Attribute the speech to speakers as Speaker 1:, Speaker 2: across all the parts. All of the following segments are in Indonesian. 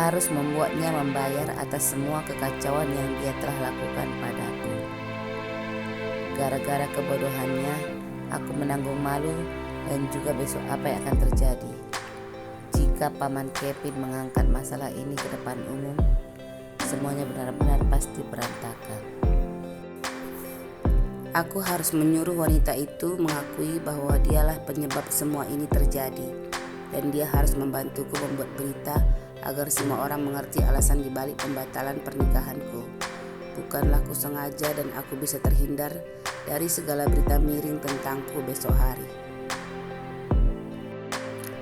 Speaker 1: harus membuatnya membayar atas semua kekacauan yang dia telah lakukan padaku. Gara-gara kebodohannya, aku menanggung malu dan juga besok apa yang akan terjadi. Jika Paman Kevin mengangkat masalah ini ke depan umum, semuanya benar-benar pasti berantakan. Aku harus menyuruh wanita itu mengakui bahwa dialah penyebab semua ini terjadi, dan dia harus membantuku membuat berita agar semua orang mengerti alasan dibalik pembatalan pernikahanku. Bukanlah ku sengaja dan aku bisa terhindar dari segala berita miring tentangku besok hari.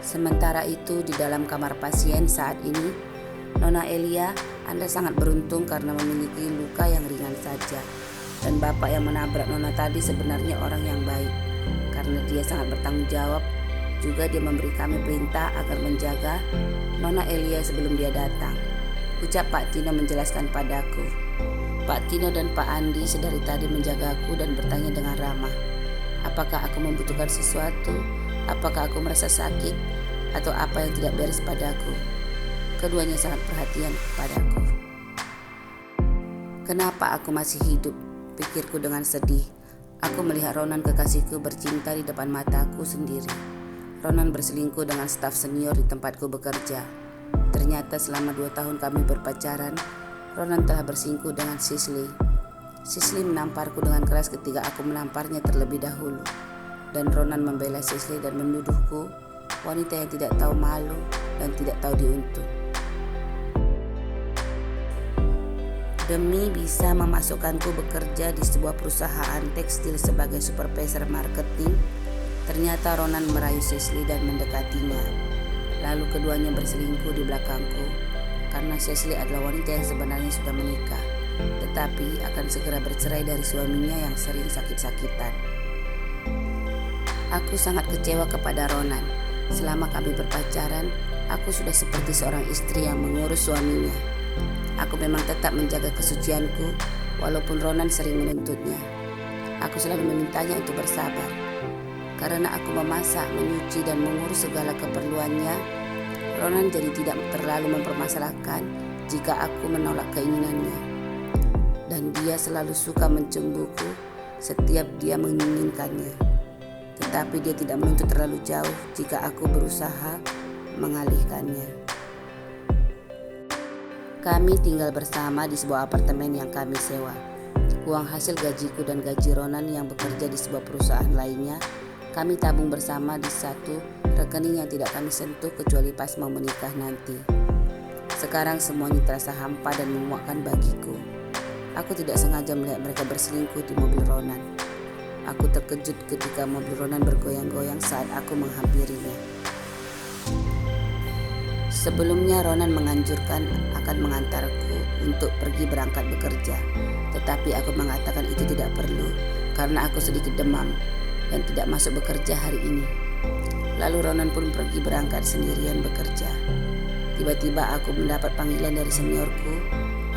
Speaker 1: Sementara itu di dalam kamar pasien saat ini, Nona Elia, Anda sangat beruntung karena memiliki luka yang ringan saja. Dan bapak yang menabrak Nona tadi sebenarnya orang yang baik. Karena dia sangat bertanggung jawab, juga dia memberi kami perintah agar menjaga Nona Elia sebelum dia datang. Ucap Pak Tino menjelaskan padaku. Pak Tino dan Pak Andi sedari tadi menjagaku dan bertanya dengan ramah. Apakah aku membutuhkan sesuatu? Apakah aku merasa sakit? Atau apa yang tidak beres padaku? Keduanya sangat perhatian padaku. Kenapa aku masih hidup? Pikirku dengan sedih. Aku melihat Ronan kekasihku bercinta di depan mataku sendiri. Ronan berselingkuh dengan staf senior di tempatku bekerja. Ternyata selama 2 tahun kami berpacaran, Ronan telah berselingkuh dengan Sisley. Sisley menamparku dengan keras ketika aku menamparnya terlebih dahulu. Dan Ronan membela Sisley dan menuduhku wanita yang tidak tahu malu dan tidak tahu diuntung. Demi bisa memasukkanku bekerja di sebuah perusahaan tekstil sebagai supervisor marketing, ternyata Ronan merayu Sisley dan mendekatinya. Lalu keduanya berselingkuh di belakangku karena Sisley adalah wanita yang sebenarnya sudah menikah, tetapi akan segera bercerai dari suaminya yang sering sakit-sakitan. Aku sangat kecewa kepada Ronan. Selama kami berpacaran, aku sudah seperti seorang istri yang mengurus suaminya. Aku memang tetap menjaga kesucianku walaupun Ronan sering menuntutnya. Aku selalu memintanya untuk bersabar. Karena aku memasak, menyuci dan mengurus segala keperluannya, Ronan jadi tidak terlalu mempermasalahkan jika aku menolak keinginannya. Dan dia selalu suka mencemburuku setiap dia menginginkannya. Tetapi dia tidak menuntut terlalu jauh jika aku berusaha mengalihkannya. Kami tinggal bersama di sebuah apartemen yang kami sewa. Uang hasil gajiku dan gaji Ronan yang bekerja di sebuah perusahaan lainnya, kami tabung bersama di satu rekening yang tidak kami sentuh kecuali pas mau menikah nanti. Sekarang semuanya terasa hampa dan memuakkan bagiku. Aku tidak sengaja melihat mereka berselingkuh di mobil Ronan. Aku terkejut ketika mobil Ronan bergoyang-goyang saat aku menghampirinya. Sebelumnya Ronan menganjurkan akan mengantarku untuk pergi berangkat bekerja. Tetapi aku mengatakan itu tidak perlu karena aku sedikit demam dan tidak masuk bekerja hari ini. Lalu Ronan pun pergi berangkat sendirian bekerja. Tiba-tiba aku mendapat panggilan dari seniorku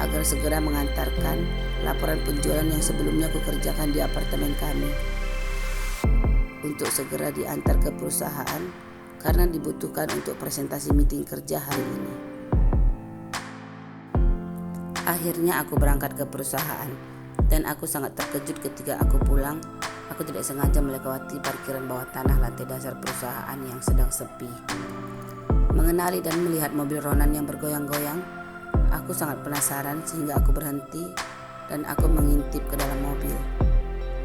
Speaker 1: agar segera mengantarkan laporan penjualan yang sebelumnya aku kerjakan di apartemen kami untuk segera diantar ke perusahaan karena dibutuhkan untuk presentasi meeting kerja hari ini. Akhirnya aku berangkat ke perusahaan dan aku sangat terkejut ketika aku pulang. Aku tidak sengaja melewati parkiran bawah tanah lantai dasar perusahaan yang sedang sepi. Mengenali dan melihat mobil Ronan yang bergoyang-goyang, aku sangat penasaran sehingga aku berhenti dan aku mengintip ke dalam mobil.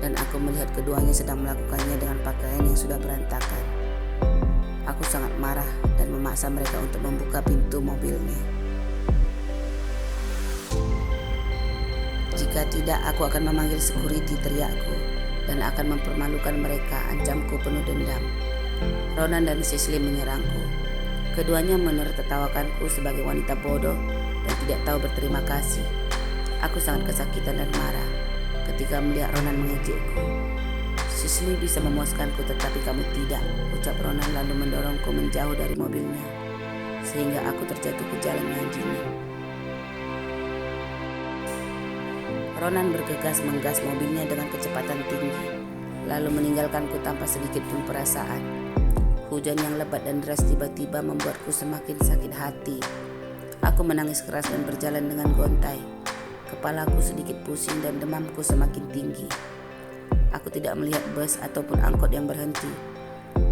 Speaker 1: Dan aku melihat keduanya sedang melakukannya dengan pakaian yang sudah berantakan. Aku sangat marah dan memaksa mereka untuk membuka pintu mobilnya. Jika tidak, aku akan memanggil security, teriakku, dan akan mempermalukan mereka, ancamku penuh dendam. Ronan dan Sisley menyerangku. Keduanya menertawakanku sebagai wanita bodoh dan tidak tahu berterima kasih. Aku sangat kesakitan dan marah ketika melihat Ronan mengejekku. Sisley bisa memuaskanku tetapi kamu tidak, ucap Ronan lalu mendorongku menjauh dari mobilnya sehingga aku terjatuh ke jalan yang dingin. Ronan bergegas menggas mobilnya dengan kecepatan tinggi lalu meninggalkanku tanpa sedikit pun perasaan. Hujan yang lebat dan deras tiba-tiba membuatku semakin sakit hati. Aku menangis keras dan berjalan dengan gontai. Kepalaku sedikit pusing dan demamku semakin tinggi. Aku tidak melihat bus ataupun angkot yang berhenti.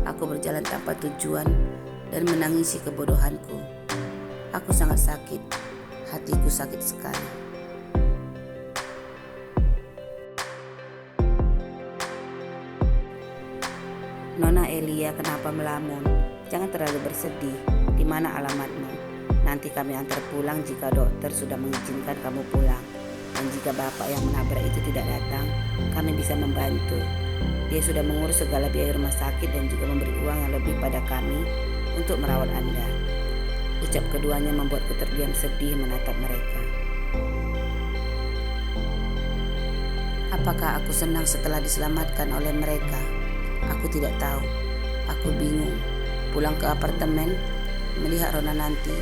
Speaker 1: Aku berjalan tanpa tujuan dan menangisi kebodohanku. Aku sangat sakit, hatiku sakit sekali. Nona Elia, kenapa melamun? Jangan terlalu bersedih. Di mana alamatmu? Nanti kami antar pulang jika dokter sudah mengizinkan kamu pulang. Dan jika bapak yang menabrak itu tidak datang, kami bisa membantu. Dia sudah mengurus segala biaya rumah sakit dan juga memberi uang yang lebih pada kami untuk merawat Anda. Ucap keduanya membuatku terdiam sedih menatap mereka. Apakah aku senang setelah diselamatkan oleh mereka? Aku tidak tahu. Aku bingung. Pulang ke apartemen, melihat Rona nanti,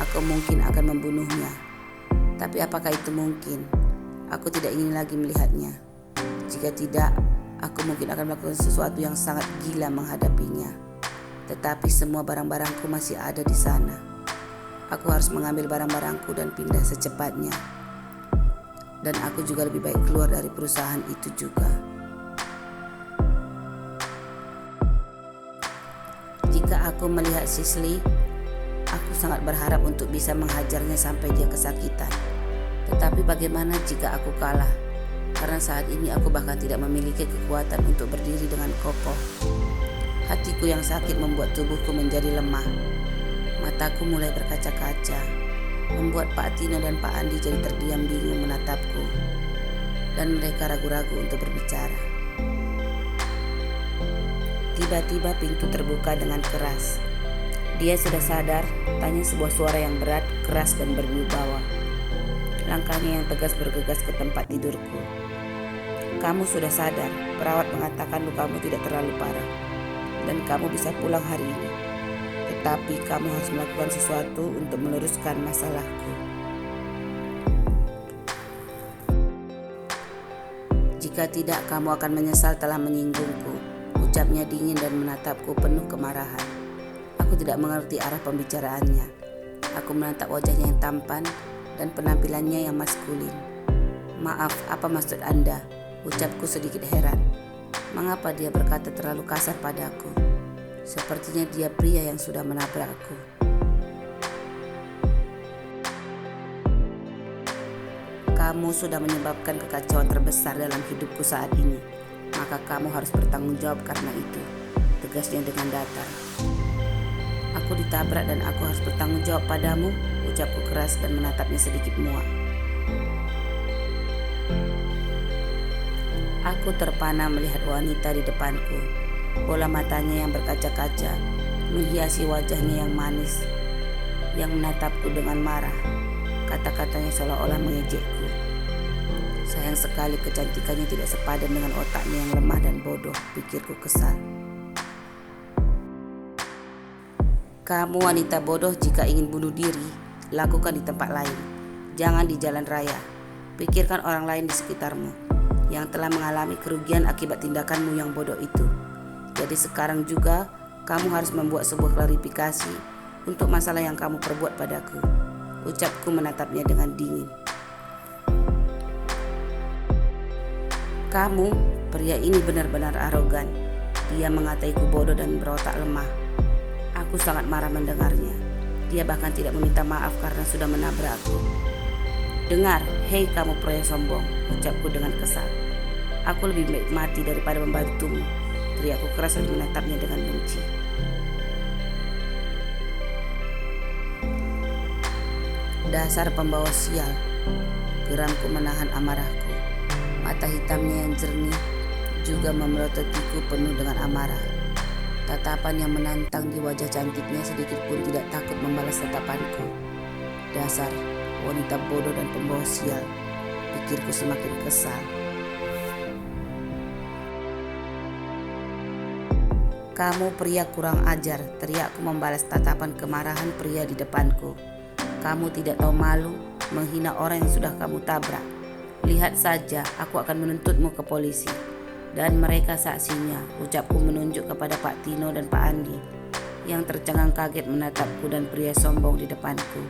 Speaker 1: aku mungkin akan membunuhnya. Tapi apakah itu mungkin? Aku tidak ingin lagi melihatnya. Jika tidak, aku mungkin akan melakukan sesuatu yang sangat gila menghadapinya. Tetapi semua barang-barangku masih ada di sana. Aku harus mengambil barang-barangku dan pindah secepatnya. Dan aku juga lebih baik keluar dari perusahaan itu juga. Jika aku melihat Sisley, aku sangat berharap untuk bisa menghajarnya sampai dia kesakitan. Tetapi bagaimana jika aku kalah? Karena saat ini aku bahkan tidak memiliki kekuatan untuk berdiri dengan kokoh. Hatiku yang sakit membuat tubuhku menjadi lemah. Mataku mulai berkaca-kaca, membuat Pak Tino dan Pak Andi jadi terdiam bingung menatapku. Dan mereka ragu-ragu untuk berbicara. Tiba-tiba pintu terbuka dengan keras. Dia sudah sadar, tanya sebuah suara yang berat, keras dan berwibawa. Langkahnya yang tegas bergegas ke tempat tidurku. Kamu sudah sadar, perawat mengatakan lukamu tidak terlalu parah. Dan kamu bisa pulang hari ini. Tetapi kamu harus melakukan sesuatu untuk meluruskan masalahku. Jika tidak, kamu akan menyesal telah menyinggungku. Ucapnya dingin dan menatapku penuh kemarahan. Aku tidak mengerti arah pembicaraannya. Aku menatap wajahnya yang tampan dan penampilannya yang maskulin. Maaf, apa maksud Anda? Ucapku sedikit heran. Mengapa dia berkata terlalu kasar padaku? Sepertinya dia pria yang sudah menabrakku. Kamu sudah menyebabkan kekacauan terbesar dalam hidupku saat ini. Maka kamu harus bertanggung jawab karena itu, tegasnya dengan datar. Aku ditabrak dan aku harus bertanggung jawab padamu, ucapku keras dan menatapnya sedikit muak. Aku terpana melihat wanita di depanku. Bola matanya yang berkaca-kaca menghiasi wajahnya yang manis, yang menatapku dengan marah. Kata-katanya seolah-olah mengejekku. Sayang sekali kecantikannya tidak sepadan dengan otaknya yang lemah dan bodoh, pikirku kesal. Kamu wanita bodoh, jika ingin bunuh diri, lakukan di tempat lain. Jangan di jalan raya. Pikirkan orang lain di sekitarmu yang telah mengalami kerugian akibat tindakanmu yang bodoh itu. Jadi sekarang juga kamu harus membuat sebuah klarifikasi untuk masalah yang kamu perbuat padaku. Ucapku menatapnya dengan dingin. Kamu, pria ini benar-benar arogan. Dia mengataiku bodoh dan berotak lemah. Aku sangat marah mendengarnya. Dia bahkan tidak meminta maaf karena sudah menabrakku. Dengar, hei kamu pria sombong, ucapku dengan kesal. Aku lebih baik mati daripada membantumu. Teriakku keras dan menatapnya dengan benci. Dasar pembawa sial, geramku menahan amarahku. Mata hitamnya yang jernih juga memelototiku penuh dengan amarah. Tatapan yang menantang di wajah cantiknya sedikit pun tidak takut membalas tatapanku. Dasar wanita bodoh dan pembawa sial, pikirku semakin kesal. Kamu pria kurang ajar, teriakku membalas tatapan kemarahan pria di depanku. Kamu tidak tahu malu menghina orang yang sudah kamu tabrak. Lihat saja, aku akan menuntutmu ke polisi. Dan mereka saksinya, ucapku menunjuk kepada Pak Tino dan Pak Andi yang tercengang kaget menatapku dan pria sombong di depanku.